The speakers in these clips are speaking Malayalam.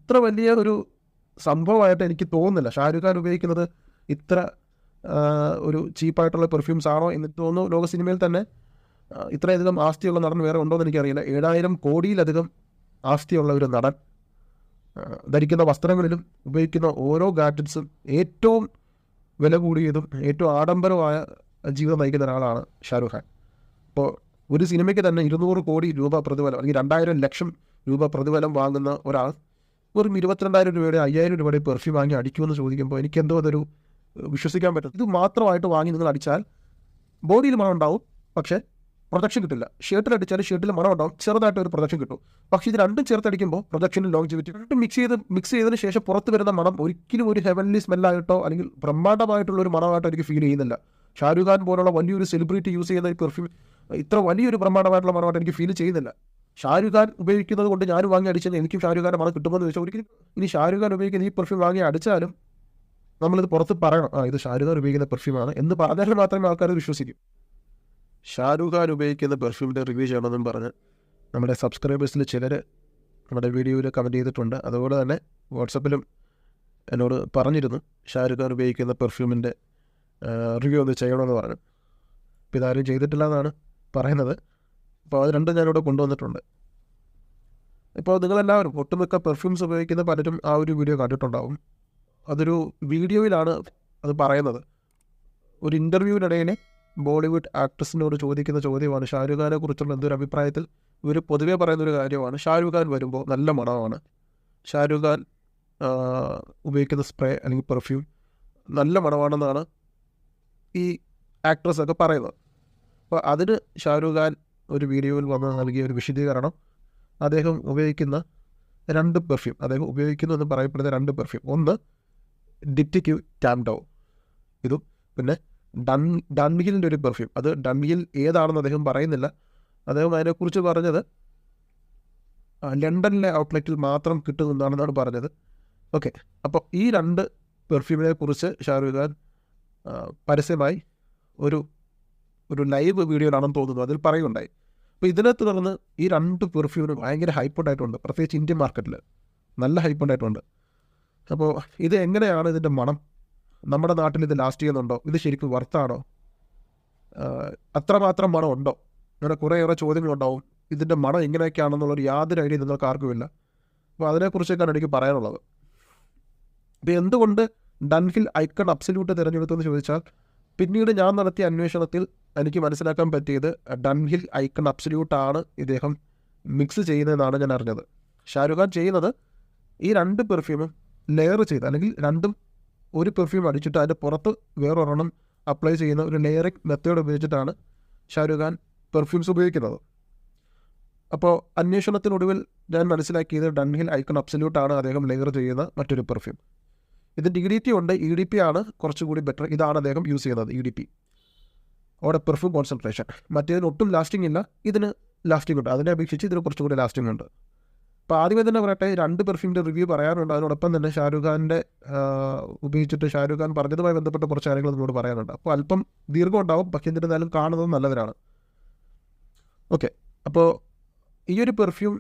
അത്ര വലിയ ഒരു സംഭവമായിട്ട് എനിക്ക് തോന്നുന്നില്ല. ഷാരൂഖ് ഖാൻ ഉപയോഗിക്കുന്നത് ഇത്ര ഒരു ചീപ്പായിട്ടുള്ള പെർഫ്യൂംസ് ആണോ എന്ന് തോന്നുന്നു. ലോക സിനിമയിൽ തന്നെ ഇത്രയധികം ആസ്തിയുള്ള നടൻ വേറെ ഉണ്ടോ എന്ന് എനിക്കറിയില്ല. 7,000 കോടിയിലധികം ആസ്തിയുള്ള ഒരു നടൻ, ധരിക്കുന്ന വസ്ത്രങ്ങളിലും ഉപയോഗിക്കുന്ന ഓരോ ഗാഡ്ജറ്റ്സും ഏറ്റവും വില കൂടിയതും ഏറ്റവും ആഡംബരമായ ജീവിതം നയിക്കുന്ന ഒരാളാണ് ഷാരൂഖ് ഖാൻ. അപ്പോൾ ഒരു സിനിമയ്ക്ക് തന്നെ 200 കോടി രൂപ പ്രതിഫലം അല്ലെങ്കിൽ 2,000 ലക്ഷം രൂപ പ്രതിഫലം വാങ്ങുന്ന ഒരാൾ വെറും 22,000 രൂപയുടെ 5,000 രൂപയുടെ പെർഫ്യൂം വാങ്ങി അടിക്കുമെന്ന് ചോദിക്കുമ്പോൾ എനിക്കെന്തോ അതൊരു വിശ്വസിക്കാൻ പറ്റും. ഇത് മാത്രമായിട്ട് വാങ്ങി നിങ്ങൾ അടിച്ചാൽ ബോഡിയിൽ മണം ഉണ്ടാവും, പക്ഷേ പ്രൊജക്ഷൻ കിട്ടില്ല. ഷർട്ടിൽ അടിച്ചാൽ ഷർട്ടിൽ മണം ഉണ്ടാവും, ചെറുതായിട്ട് ഒരു പ്രൊജക്ഷൻ കിട്ടും. പക്ഷേ ഇത് രണ്ടും ചേർത്തടിക്കുമ്പോൾ പ്രൊജക്ഷനും ലോങ്ജിവിറ്റി രണ്ടും മിക്സ് ചെയ്തതിന് ശേഷം പുറത്ത് വരുന്ന മണം ഒരിക്കലും ഒരു ഹെവൻലി സ്മെല്ലായിട്ടോ അല്ലെങ്കിൽ ബ്രഹ്മാണ്ഡമായിട്ടുള്ള ഒരു മണമായിട്ടോ എനിക്ക് ഫീൽ ചെയ്യുന്നില്ല. ഷാരൂഖ് ഖാൻ പോലുള്ള വലിയൊരു സെലിബ്രിറ്റി യൂസ് ചെയ്യുന്ന ഈ പെർഫ്യൂം ഇത്ര വലിയൊരു ബ്രഹ്മാണ്ഡമായിട്ടുള്ള മണമായിട്ട് എനിക്ക് ഫീൽ ചെയ്യുന്നില്ല. ഷാരൂഖ് ഖാൻ ഉപയോഗിക്കുന്നത് കൊണ്ട് ഞാൻ വാങ്ങി അടിച്ചാൽ എനിക്കും ഷാരൂഖ് ഖാൻ്റെ മണം കിട്ടുമെന്ന് ചോദിച്ചാൽ ഒരിക്കലും. ഇനി ഷാരൂഖ് ഖാൻ ഉപയോഗിക്കുന്ന ഈ പെർഫ്യൂം വാങ്ങി അടിച്ചാലും നമ്മളിത് പുറത്ത് പറയണം, ഇത് ഷാരൂഖ് ഖാൻ ഉപയോഗിക്കുന്ന പെർഫ്യൂമാണ് എന്ന് പറഞ്ഞാൽ മാത്രമേ ആൾക്കാർ വിശ്വസിക്കും. ഷാരൂഖ് ഖാൻ ഉപയോഗിക്കുന്ന പെർഫ്യൂമിൻ്റെ റിവ്യൂ ചെയ്യണമെന്നും പറഞ്ഞ് നമ്മുടെ സബ്സ്ക്രൈബേഴ്സിൽ ചിലർ നമ്മുടെ വീഡിയോയിൽ കമൻറ്റ് ചെയ്തിട്ടുണ്ട്. അതുപോലെ തന്നെ വാട്സപ്പിലും എന്നോട് പറഞ്ഞിരുന്നു ഷാരൂഖ് ഖാൻ ഉപയോഗിക്കുന്ന പെർഫ്യൂമിൻ്റെ റിവ്യൂ ഒന്ന് ചെയ്യണമെന്ന് പറഞ്ഞു. അപ്പോൾ ഇതാരും ചെയ്തിട്ടില്ല എന്നാണ് പറയുന്നത്. അപ്പോൾ അത് രണ്ടും ഞാനിവിടെ കൊണ്ടുവന്നിട്ടുണ്ട്. ഇപ്പോൾ നിങ്ങളെല്ലാവരും ഒട്ടുമിക്ക പെർഫ്യൂംസ് ഉപയോഗിക്കുന്ന പലരും ആ ഒരു വീഡിയോ കണ്ടിട്ടുണ്ടാവും. അതൊരു വീഡിയോയിലാണ് അത് പറയുന്നത്. ഒരു ഇൻ്റർവ്യൂവിനിടയിൽ ബോളിവുഡ് ആക്ട്രസിനോട് ചോദിക്കുന്ന ചോദ്യമാണ് ഷാരൂഖ് ഖാനെ കുറിച്ചുള്ള എന്തൊരു അഭിപ്രായത്തിൽ ഇവർ പൊതുവേ പറയുന്നൊരു കാര്യമാണ്, ഷാരൂഖ് ഖാൻ വരുമ്പോൾ നല്ല മണമാണ്, ഷാരൂഖ് ഖാൻ ഉപയോഗിക്കുന്ന സ്പ്രേ അല്ലെങ്കിൽ പെർഫ്യൂം നല്ല മണമാണെന്നാണ് ഈ ആക്ട്രസൊക്കെ പറയുന്നത്. അപ്പോൾ അതിന് ഷാരൂഖ് ഖാൻ ഒരു വീഡിയോയിൽ വന്ന് നൽകിയ ഒരു വിശദീകരണം, അദ്ദേഹം ഉപയോഗിക്കുന്ന 2 പെർഫ്യൂം, അദ്ദേഹം ഉപയോഗിക്കുന്നു എന്ന് പറയപ്പെടുന്ന 2 പെർഫ്യൂം, ഒന്ന് ഡിറ്റിക്യൂ ടാംഡോ ഇതും പിന്നെ ഡൺഹിലിൻ്റെ ഒരു പെർഫ്യൂം. അത് ഡൺഹിൽ ഏതാണെന്ന് അദ്ദേഹം പറയുന്നില്ല. അദ്ദേഹം അതിനെക്കുറിച്ച് പറഞ്ഞത് ലണ്ടനിലെ ഔട്ട്ലെറ്റിൽ മാത്രം കിട്ടുന്നതാണെന്നാണ് പറഞ്ഞത്. ഓക്കെ, അപ്പോൾ ഈ 2 പെർഫ്യൂമിനെ കുറിച്ച് ഷാരൂഖ് ഖാൻ പരസ്യമായി ഒരു ലൈവ് വീഡിയോയിലാണെന്ന് തോന്നുന്നു അതിൽ പറയുകയുണ്ടായി. അപ്പോൾ ഇതിനെ തുടർന്ന് ഈ 2 പെർഫ്യൂമിന് ഭയങ്കര ഹൈപ്പുണ്ടായിട്ടുണ്ട്, പ്രത്യേകിച്ച് ഇന്ത്യൻ മാർക്കറ്റിൽ നല്ല ഹൈപ്പുണ്ടായിട്ടുണ്ട്. അപ്പോൾ ഇത് എങ്ങനെയാണ് ഇതിൻ്റെ മണം, നമ്മുടെ നാട്ടിൽ ഇത് ലാസ്റ്റ് ചെയ്യുന്നുണ്ടോ, ഇത് ശരിക്കും വർത്താണോ, അത്രമാത്രം മണം ഉണ്ടോ, അങ്ങനെ കുറേയേറെ ചോദ്യങ്ങളുണ്ടാവും. ഇതിൻ്റെ മണം എങ്ങനെയൊക്കെയാണെന്നുള്ളൊരു യാതൊരു ഐഡിയ നിങ്ങൾക്ക് ആർക്കുമില്ല. അപ്പോൾ അതിനെക്കുറിച്ചൊക്കെയാണ് എനിക്ക് പറയാനുള്ളത്. ഇപ്പോൾ എന്തുകൊണ്ട് ഡൺഹിൽ ഐക്കൺ അബ്സല്യൂട്ട് തിരഞ്ഞെടുത്തെന്ന് ചോദിച്ചാൽ, പിന്നീട് ഞാൻ നടത്തിയ അന്വേഷണത്തിൽ എനിക്ക് മനസ്സിലാക്കാൻ പറ്റിയത് ഡൺഹിൽ ഐക്കൺ അബ്സല്യൂട്ടാണ് ഇദ്ദേഹം മിക്സ് ചെയ്യുന്നതെന്നാണ് ഞാൻ അറിഞ്ഞത്. ഷാരൂഖ് ഖാൻ ചെയ്യുന്നത് ഈ 2 പെർഫ്യൂമും ലെയർ ചെയ്ത്, അല്ലെങ്കിൽ രണ്ടും ഒരു പെർഫ്യൂം അടിച്ചിട്ട് അതിൻ്റെ പുറത്ത് വേറൊരെണ്ണം അപ്ലൈ ചെയ്യുന്ന ഒരു ലെയറിംഗ് മെത്തേഡ് ഉപയോഗിച്ചിട്ടാണ് ഷാരൂഖ് ഖാൻ പെർഫ്യൂംസ് ഉപയോഗിക്കുന്നത്. അപ്പോൾ അന്വേഷണത്തിനൊടുവിൽ ഞാൻ മനസ്സിലാക്കിയത് ഡൺഹിൽ ഐക്കൺ അബ്സല്യൂട്ടാണ് അദ്ദേഹം ലെയർ ചെയ്യുന്ന മറ്റൊരു പെർഫ്യൂം. ഇതിൻ്റെ EDP ഉണ്ട്, EDP ആണ് കുറച്ചുകൂടി ബെറ്റർ. ഇതാണ് അദ്ദേഹം യൂസ് ചെയ്യുന്നത്, EDP അവിടെ പെർഫ്യൂം കോൺസെൻട്രേഷൻ. മറ്റേതിന് ഒട്ടും ലാസ്റ്റിംഗ് ഇല്ല, ഇതിന് ലാസ്റ്റിംഗ് ഉണ്ട്. അതിനെ അപേക്ഷിച്ച് ഇതിന് കുറച്ചുകൂടി ലാസ്റ്റിംഗ് ഉണ്ട്. അപ്പോൾ ആദ്യമേ തന്നെ പറയട്ടെ, 2 പെർഫ്യൂമിൻ്റെ റിവ്യൂ പറയാനുണ്ട്. അതിനോടൊപ്പം തന്നെ ഷാരൂഖ് ഖാൻ്റെ ഉപയോഗിച്ചിട്ട് ഷാരൂഖ് ഖാൻ പറഞ്ഞതുമായി ബന്ധപ്പെട്ട കുറച്ച് കാര്യങ്ങൾ നിങ്ങളോട് പറയാനുണ്ട്. അപ്പോൾ അല്പം ദീർഘം ഉണ്ടാവും, പക്ഷേ എന്നിരുന്നാലും കാണുന്നത് നല്ലവരാണ്. ഓക്കെ, അപ്പോൾ ഈ ഒരു പെർഫ്യൂം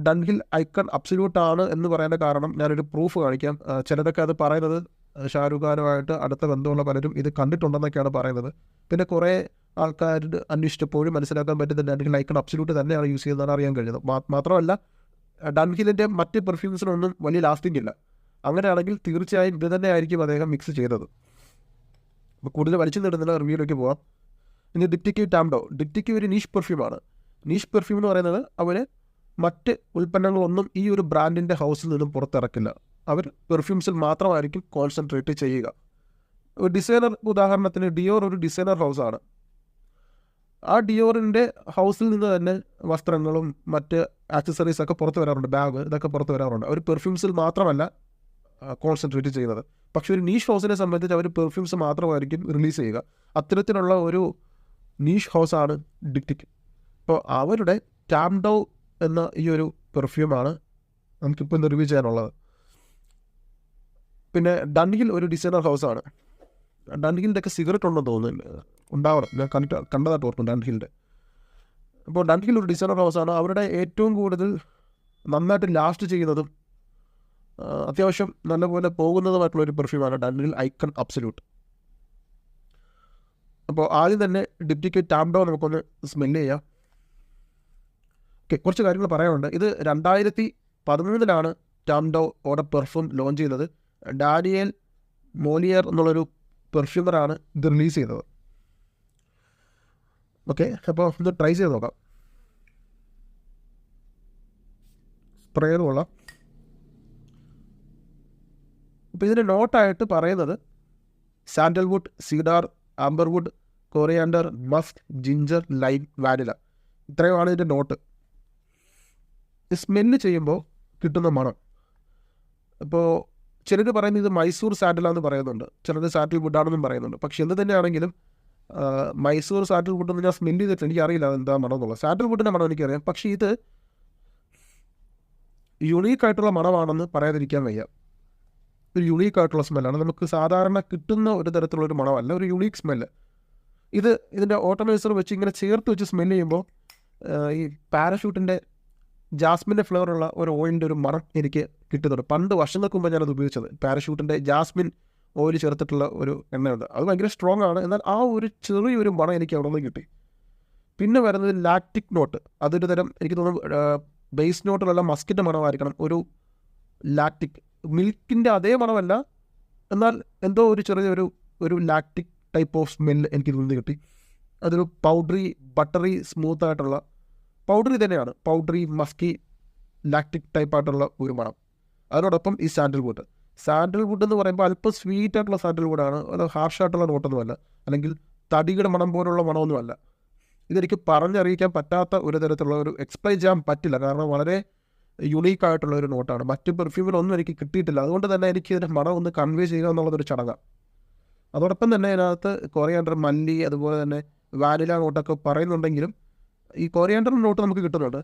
ഡൺഹിൽ ഐക്കൺ അബ്സല്യൂട്ട് ആണ് എന്ന് പറയാൻ കാരണം ഞാനൊരു പ്രൂഫ് കാണിക്കാം. ചിലരൊക്കെ അത് പറയുന്നത് ഷാരൂഖ് ഖാനുമായിട്ട് അടുത്ത ബന്ധമുള്ള പലരും ഇത് കണ്ടിട്ടുണ്ടെന്നൊക്കെയാണ് പറയുന്നത്. പിന്നെ കുറേ ആൾക്കാർ അന്വേഷിച്ചപ്പോഴും മനസ്സിലാക്കാൻ പറ്റുന്ന ഡൺഹിൽ ഐക്കൺ അബ്സല്യൂട്ട് തന്നെയാണ് യൂസ് ചെയ്യുന്നതാണ് അറിയാൻ കഴിഞ്ഞത്. മാത്രമല്ല ഡൺഹിലിൻ്റെ മറ്റ് പെർഫ്യൂംസിനൊന്നും വലിയ ലാസ്റ്റിംഗ് ഇല്ല. അങ്ങനെയാണെങ്കിൽ തീർച്ചയായും ഇത് തന്നെ ആയിരിക്കും അദ്ദേഹം മിക്സ് ചെയ്തത്. അപ്പോൾ കൂടുതൽ വലിച്ചു നീട്ടുന്നില്ല, റിവ്യൂയിലേക്ക് പോകാം. ഇനി ഡിറ്റിക്യൂ ടാംഡോ. ഡിറ്റിക്യൂ ഒരു നീഷ് പെർഫ്യൂമാണ്. നീഷ് പെർഫ്യൂം എന്ന് പറയുന്നത് അവർ മറ്റ് ഉൽപ്പന്നങ്ങളൊന്നും ഈ ഒരു ബ്രാൻഡിൻ്റെ ഹൗസിൽ നിന്നും പുറത്തിറക്കില്ല. അവർ പെർഫ്യൂംസിൽ മാത്രമായിരിക്കും കോൺസെൻട്രേറ്റ് ചെയ്യുക. ഒരു ഡിസൈനർ, ഉദാഹരണത്തിന് ഡിയോർ ഒരു ഡിസൈനർ ഹൗസാണ്. ആ ഡിയോറിൻ്റെ ഹൗസിൽ നിന്ന് തന്നെ വസ്ത്രങ്ങളും മറ്റ് ആക്സസറീസൊക്കെ പുറത്ത് വരാറുണ്ട്, ബാഗ് ഇതൊക്കെ പുറത്ത് വരാറുണ്ട്. അവർ പെർഫ്യൂംസിൽ മാത്രമല്ല കോൺസെൻട്രേറ്റ് ചെയ്യുന്നത്. പക്ഷേ ഒരു നീഷ് ഹൗസിനെ സംബന്ധിച്ച് അവർ പെർഫ്യൂംസ് മാത്രമായിരിക്കും റിലീസ് ചെയ്യുക. അത്തരത്തിലുള്ള ഒരു നീഷ് ഹൗസാണ് ഡിറ്റിക്യൂ. അപ്പോൾ അവരുടെ ടാംഡോ എന്ന ഈ ഒരു പെർഫ്യൂമാണ് നമുക്കിപ്പോൾ ഇന്ന് റിവ്യൂ ചെയ്യാനുള്ളത്. പിന്നെ ഡൺഹിൽ ഒരു ഡിസൈനർ ഹൗസാണ്. ഡൺഹിലിൻ്റെ ഒക്കെ സിഗരറ്റ് ഉണ്ടെന്ന് തോന്നുന്നു, ഉണ്ടാവണം, ഞാൻ കണ്ടതായിട്ട് ഓർക്കും ഡൺഹിലിൻ്റെ. അപ്പോൾ ഡൺഹിൽ ഒരു ഡിസൈനർ ഹൗസാണ്. അവരുടെ ഏറ്റവും കൂടുതൽ നന്നായിട്ട് ലാസ്റ്റ് ചെയ്യുന്നതും അത്യാവശ്യം നല്ലപോലെ പോകുന്നതുമായിട്ടുള്ളൊരു പെർഫ്യൂമാണ് ഡൻഹിൽ ഐക്കൺ അബ്സല്യൂട്ട്. അപ്പോൾ ആദ്യം തന്നെ ഡിപ്റ്റിക്വേറ്റ് ടാംഡോ നമുക്കൊന്ന് സ്മെല്ല് ചെയ്യാം. ഓക്കെ, കുറച്ച് കാര്യങ്ങൾ പറയാനുണ്ട്. ഇത് 2013 ടാംഡോ ഓടെ പെർഫ്യൂം ലോഞ്ച് ചെയ്തത്. ഡാനിയേൽ മോലിയർ എന്നുള്ളൊരു പെർഫ്യൂമറാണ് ഇത് റിലീസ് ചെയ്തത്. ഓക്കെ, അപ്പോൾ ഒന്ന് ട്രൈ ചെയ്ത് നോക്കാം. സ്പ്രേ കൊള്ളാം. അപ്പോൾ ഇതിൻ്റെ നോട്ടായിട്ട് പറയുന്നത് sandalwood, cedar, amberwood, coriander, musk, ginger, lime, vanilla, ഇത്രയുമാണ് ഇതിൻ്റെ നോട്ട്. സ്മെല്ല് ചെയ്യുമ്പോൾ കിട്ടുന്ന മണം, ഇപ്പോൾ ചിലർ പറയുന്നത് ഇത് മൈസൂർ സാൻഡലാണെന്ന് പറയുന്നുണ്ട്, ചിലർ സാൻഡൽ വുഡാണെന്നും പറയുന്നുണ്ട്. പക്ഷെ എന്ത് തന്നെയാണെങ്കിലും മൈസൂർ സാൻഡൽ വുഡെന്ന് ഞാൻ സ്മെല്ല് ചെയ്തിട്ട് എനിക്കറിയില്ല അതെന്താ മണം എന്നുള്ളത്. സാൻഡൽ വുഡിൻ്റെ മണം എനിക്കറിയാം, പക്ഷേ ഇത് യുണീക്കായിട്ടുള്ള മണമാണെന്ന് പറയാതിരിക്കാൻ വയ്യ. ഒരു യുണീക്കായിട്ടുള്ള സ്മെല്ലാണ്, നമുക്ക് സാധാരണ കിട്ടുന്ന ഒരു തരത്തിലുള്ളൊരു മണമല്ല, ഒരു യുണീക്ക് സ്മെല്ല്. ഇതിൻ്റെ ഓട്ടോമൈസർ വെച്ച് ഇങ്ങനെ ചേർത്ത് വെച്ച് സ്മെല്ല് ചെയ്യുമ്പോൾ ഈ പാരഷൂട്ടിൻ്റെ ജാസ്മിൻ്റെ ഫ്ലേവറുള്ള ഒരു ഓയിലിൻ്റെ ഒരു മണം എനിക്ക് കിട്ടുന്നുണ്ട്. പണ്ട് വർഷങ്ങൾക്ക് മുമ്പ് ഞാനത് ഉപയോഗിച്ചത്. പാരഷൂട്ടിൻ്റെ ജാസ്മിൻ ഓയിൽ ചേർത്തിട്ടുള്ള ഒരു എണ്ണയുണ്ട്, അത് ഭയങ്കര സ്ട്രോങ് ആണ്. എന്നാൽ ആ ഒരു ചെറിയൊരു മണം എനിക്ക് അവിടെ നിന്ന് കിട്ടി. പിന്നെ വരുന്നത് ലാക്റ്റിക് നോട്ട്, അതൊരു തരം എനിക്ക് തോന്നുന്നു ബേസ് നോട്ടിലുള്ള മസ്കിൻ്റെ മണമായിരിക്കണം. ഒരു ലാക്റ്റിക് മിൽക്കിൻ്റെ അതേ മണമല്ല, എന്നാൽ എന്തോ ഒരു ചെറിയൊരു ലാക്റ്റിക് ടൈപ്പ് ഓഫ് സ്മെല്ല് എനിക്ക് നിന്ന് കിട്ടി. അതൊരു പൗഡറി, ബട്ടറി, സ്മൂത്തായിട്ടുള്ള പൗഡറി തന്നെയാണ്. പൗഡറി, മസ്കി, ലാക്റ്റിക് ടൈപ്പായിട്ടുള്ള ഒരു മണം. അതിനോടൊപ്പം ഈ സാൻഡൽവുഡ് എന്ന് പറയുമ്പോൾ അല്പം സ്വീറ്റ് ആയിട്ടുള്ള സാൻഡൽവുഡാണ്, അത് ഹാർഷായിട്ടുള്ള നോട്ടൊന്നുമല്ല, അല്ലെങ്കിൽ തടിയുടെ മണം പോലുള്ള മണമൊന്നുമല്ല. ഇതെനിക്ക് പറഞ്ഞറിയിക്കാൻ പറ്റാത്ത ഒരു തരത്തിലുള്ള ഒരു എക്സ്പ്ലെയിൻ ചെയ്യാൻ പറ്റില്ല, കാരണം വളരെ യുണീക്കായിട്ടുള്ള ഒരു നോട്ടാണ്. മറ്റ് പെർഫ്യൂമിലൊന്നും എനിക്ക് കിട്ടിയിട്ടില്ല. അതുകൊണ്ട് തന്നെ എനിക്ക് ഇതിൻ്റെ മണം ഒന്ന് കൺവേ ചെയ്യുക എന്നുള്ളതൊരു ചടങ്ങാണ്. അതോടൊപ്പം തന്നെ അതിനകത്ത് കൊറിയാൻഡർ, മല്ലി, അതുപോലെ തന്നെ വാനില നോട്ടൊക്കെ പറയുന്നുണ്ടെങ്കിലും ഈ കൊറിയാൻഡർ നോട്ട് നമുക്ക് കിട്ടുന്നുണ്ട്.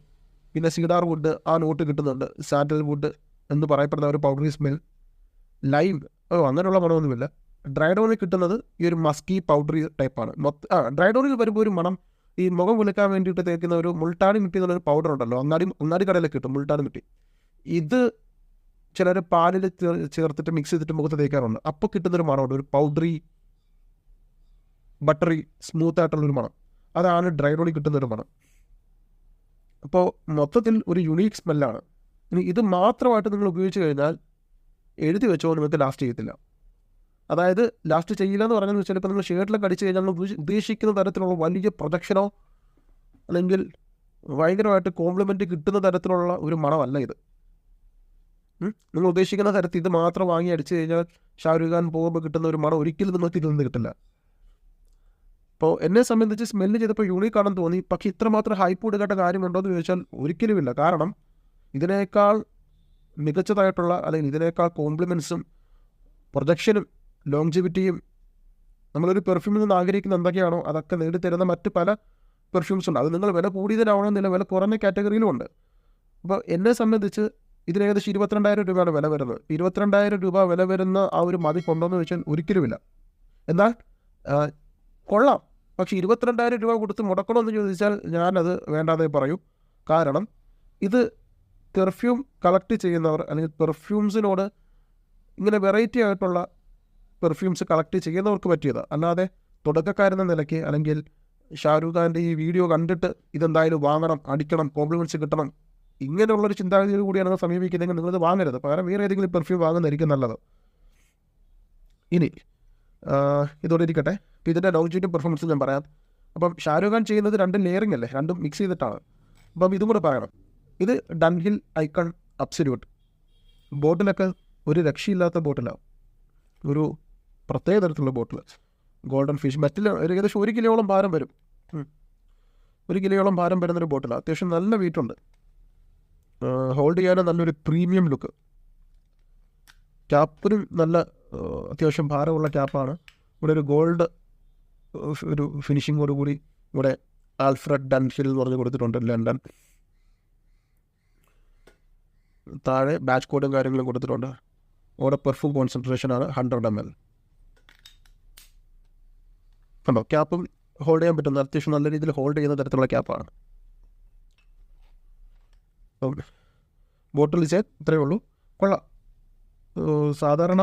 പിന്നെ സീഡാർ വുഡ് ആ നോട്ട് കിട്ടുന്നുണ്ട്. സാൻഡൽ വുഡ് എന്ന് പറയപ്പെടുന്ന ഒരു പൗഡറി സ്മെൽ, ലൈം അങ്ങനെയുള്ള മണമൊന്നുമില്ല. ഡ്രൈഡോണിൽ കിട്ടുന്നത് ഈ ഒരു മസ്കി പൗഡറി ടൈപ്പാണ്. ഡ്രൈഡോണിൽ വരുമ്പോൾ ഒരു മണം, ഈ മുഖം കുളിക്കാൻ വേണ്ടിയിട്ട് തേക്കുന്ന ഒരു മുൾട്ടാണി മിട്ടി എന്നുള്ളൊരു പൗഡർ ഉണ്ടല്ലോ, അങ്ങാടി കടയിലൊക്കെ കിട്ടും മുൾട്ടാണി മിട്ടി. ഇത് ചിലർ പാലിൽ ചേർത്തിട്ട് മിക്സ് ചെയ്തിട്ട് മുഖത്ത് തേക്കാറുണ്ട്. അപ്പോൾ കിട്ടുന്നൊരു മണമുണ്ട്, ഒരു പൗഡറി, ബട്ടറി, സ്മൂത്ത് ആയിട്ടുള്ളൊരു മണം. അതാണ് ഡ്രൈഡോണിൽ കിട്ടുന്നൊരു മണം. അപ്പോൾ മൊത്തത്തിൽ ഒരു യുണീക്ക് സ്മെല്ലാണ്. ഇനി ഇത് മാത്രമായിട്ട് നിങ്ങൾ ഉപയോഗിച്ച് കഴിഞ്ഞാൽ എഴുതി വെച്ചോ നിങ്ങൾക്ക് ലാസ്റ്റ് ചെയ്യത്തില്ല. അതായത് ലാസ്റ്റ് ചെയ്യില്ല എന്ന് പറഞ്ഞതെന്ന് വെച്ചാൽ, ഇപ്പോൾ നിങ്ങൾ ഷർട്ടിലൊക്കെ അടിച്ച് കഴിഞ്ഞാൽ നിങ്ങൾ ഉദ്ദേശിക്കുന്ന തരത്തിലുള്ള വലിയ പ്രൊജക്ഷനോ അല്ലെങ്കിൽ ഭയങ്കരമായിട്ട് കോംപ്ലിമെൻറ്റ് കിട്ടുന്ന തരത്തിലുള്ള ഒരു മണമല്ല ഇത്. നിങ്ങൾ ഉദ്ദേശിക്കുന്ന തരത്തിൽ ഇത് മാത്രം വാങ്ങി അടിച്ചു കഴിഞ്ഞാൽ ഷാരൂഖ് ഖാൻ പോകുമ്പോൾ കിട്ടുന്ന ഒരു മണം ഒരിക്കലും നിങ്ങൾക്ക് ഇതിൽ നിന്ന് കിട്ടില്ല. അപ്പോൾ എന്നെ സംബന്ധിച്ച് സ്മെല്ല് ചെയ്തപ്പോൾ യൂണീക്കാണെന്ന് തോന്നി. പക്ഷേ ഇത്രമാത്രം ഹൈപ്പ് കൊടുക്കേണ്ട കാര്യമുണ്ടോ എന്ന് ചോദിച്ചാൽ ഒരിക്കലുമില്ല. കാരണം ഇതിനേക്കാൾ മികച്ചതായിട്ടുള്ള, അല്ലെങ്കിൽ ഇതിനേക്കാൾ കോംപ്ലിമെൻസും പ്രൊജക്ഷനും ലോങ്ജിവിറ്റിയും നമ്മളൊരു പെർഫ്യൂമിൽ നിന്ന് ആഗ്രഹിക്കുന്ന എന്തൊക്കെയാണോ അതൊക്കെ നേടിത്തരുന്ന മറ്റ് പല പെർഫ്യൂംസ് ഉണ്ട്. അത് നിങ്ങൾ വില കൂടിയതിനാവണമെന്നില്ല, വില കുറഞ്ഞ കാറ്റഗറിയിലും ഉണ്ട്. അപ്പോൾ എന്നെ സംബന്ധിച്ച് ഇതിന് ഏകദേശം 22,000 രൂപയാണ് വില വരുന്നത്. 22,000 രൂപ വില വരുന്ന ആ ഒരു മതി കൊണ്ടോന്ന് വെച്ചാൽ ഒരിക്കലുമില്ല. എന്നാൽ കൊള്ളാം, പക്ഷേ 22,000 രൂപ കൊടുത്ത് മുടക്കണമെന്ന് ചോദിച്ചാൽ ഞാനത് വേണ്ടാതെ പറയും. കാരണം ഇത് പെർഫ്യൂം കളക്ട് ചെയ്യുന്നവർ, അല്ലെങ്കിൽ പെർഫ്യൂംസിനോട് ഇങ്ങനെ വെറൈറ്റി ആയിട്ടുള്ള പെർഫ്യൂംസ് കളക്ട് ചെയ്യുന്നവർക്ക് പറ്റിയതാണ്. അല്ലാതെ തുടക്കക്കാരെന്ന നിലയ്ക്ക്, അല്ലെങ്കിൽ ഷാരൂഖ് ഖാൻ്റെ ഈ വീഡിയോ കണ്ടിട്ട് ഇതെന്തായാലും വാങ്ങണം, അടിക്കണം, കോംപ്ലിമെൻറ്റ്സ് കിട്ടണം, ഇങ്ങനെയുള്ളൊരു ചിന്താഗതിയിൽ കൂടിയാണ് സമീപിക്കുന്നതെങ്കിൽ നിങ്ങളിത് വാങ്ങരുത്. പകരം വേറെ ഏതെങ്കിലും പെർഫ്യൂം വാങ്ങുന്നതായിരിക്കും നല്ലത്. ഇനി ഇതോടെ ഇരിക്കട്ടെ. അപ്പോൾ ഇതിൻ്റെ ലോങ്ജിവിറ്റി പെർഫോമൻസ് ഞാൻ പറയാം. അപ്പം ഷാരൂഖ് ഖാൻ ചെയ്യുന്നത് 2 ലെയറിംഗ് അല്ലേ, 2 മിക്സ് ചെയ്തിട്ടാണ്. അപ്പം ഇതും കൂടെ പറയണം. ഇത് ഡൻഹിൽ ഐക്കൺ അബ്സല്യൂട്ട്. ബോട്ടിലൊക്കെ ഒരു രക്ഷയില്ലാത്ത ബോട്ടിലാണ്, ഒരു പ്രത്യേക തരത്തിലുള്ള ബോട്ടിൽ. ഗോൾഡൻ ഫിഷ് മെറ്റൽ ഏകദേശം 1 കിലോയോളം ഭാരം വരും. 1 കിലോയോളം ഭാരം വരുന്നൊരു ബോട്ടിലാണ്. അത്യാവശ്യം നല്ല വെയിറ്റുണ്ട്. ഹോൾഡ് ചെയ്യാനും നല്ലൊരു പ്രീമിയം ലുക്ക്. ക്യാപ്പിനും നല്ല അത്യാവശ്യം ഭാരമുള്ള ക്യാപ്പാണ്. ഇവിടെ ഒരു ഗോൾഡ് ഒരു ഫിനിഷിങ്ങോടുകൂടി ഇവിടെ ആൽഫ്രഡ് ഡൻഹിൽ എന്ന് പറഞ്ഞ് കൊടുത്തിട്ടുണ്ട്, ലണ്ടൻ. താഴെ ബാച്ച് കോഡും കാര്യങ്ങളും കൊടുത്തിട്ടുണ്ട്. അവിടെ പെർഫ്യൂം കോൺസെൻട്രേഷനാണ് 100 ml. കണ്ടോ, ക്യാപ്പും ഹോൾഡ് ചെയ്യാൻ പറ്റുന്ന, അത്യാവശ്യം നല്ല രീതിയിൽ ഹോൾഡ് ചെയ്യുന്ന തരത്തിലുള്ള ക്യാപ്പാണ്. ബോട്ടിൽ ഇത്രയേ ഉള്ളൂ. കൊള്ളാം. സാധാരണ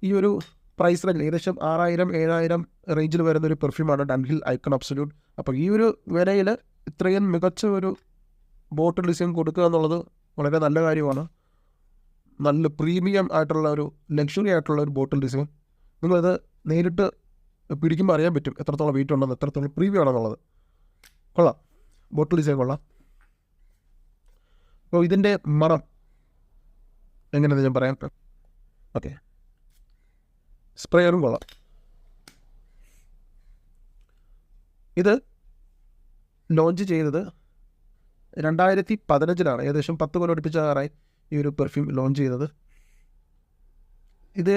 ഈ ഒരു പ്രൈസ് റേഞ്ച് ഏകദേശം 6000-7000 റേഞ്ചിൽ വരുന്നൊരു പെർഫ്യൂമാണ് ഡൺഹിൽ ഐക്കൺ അബ്സല്യൂട്ട്. അപ്പോൾ ഈ ഒരു വിലയിൽ ഇത്രയും മികച്ച ഒരു ബോട്ടിൽ ഡിസൈൻ കൊടുക്കുക എന്നുള്ളത് വളരെ നല്ല കാര്യമാണ്. നല്ല പ്രീമിയം ആയിട്ടുള്ള ഒരു ലക്ഷറി ആയിട്ടുള്ള ഒരു ബോട്ടിൽ ഡിസൈൻ. നിങ്ങളിത് നേരിട്ട് പിടിക്കുമ്പോൾ അറിയാൻ പറ്റും എത്രത്തോളം വെയിറ്റ് ഉണ്ടെന്ന്, എത്രത്തോളം പ്രീമിയം ആണെന്നുള്ളത്. കൊള്ളാം, ബോട്ടിൽ ഡിസൈൻ കൊള്ളാം. അപ്പോൾ ഇതിൻ്റെ മണം എങ്ങനെയാണെന്ന് ഞാൻ പറയാം. ഓക്കെ, സ്പ്രേയറും കൊള്ളാം. ഇത് ലോഞ്ച് ചെയ്തത് 2015 ഏകദേശം 10 കൊല്ലം അടുപ്പിച്ചാറായി ഈ ഒരു പെർഫ്യൂം ലോഞ്ച് ചെയ്തത്. ഇത്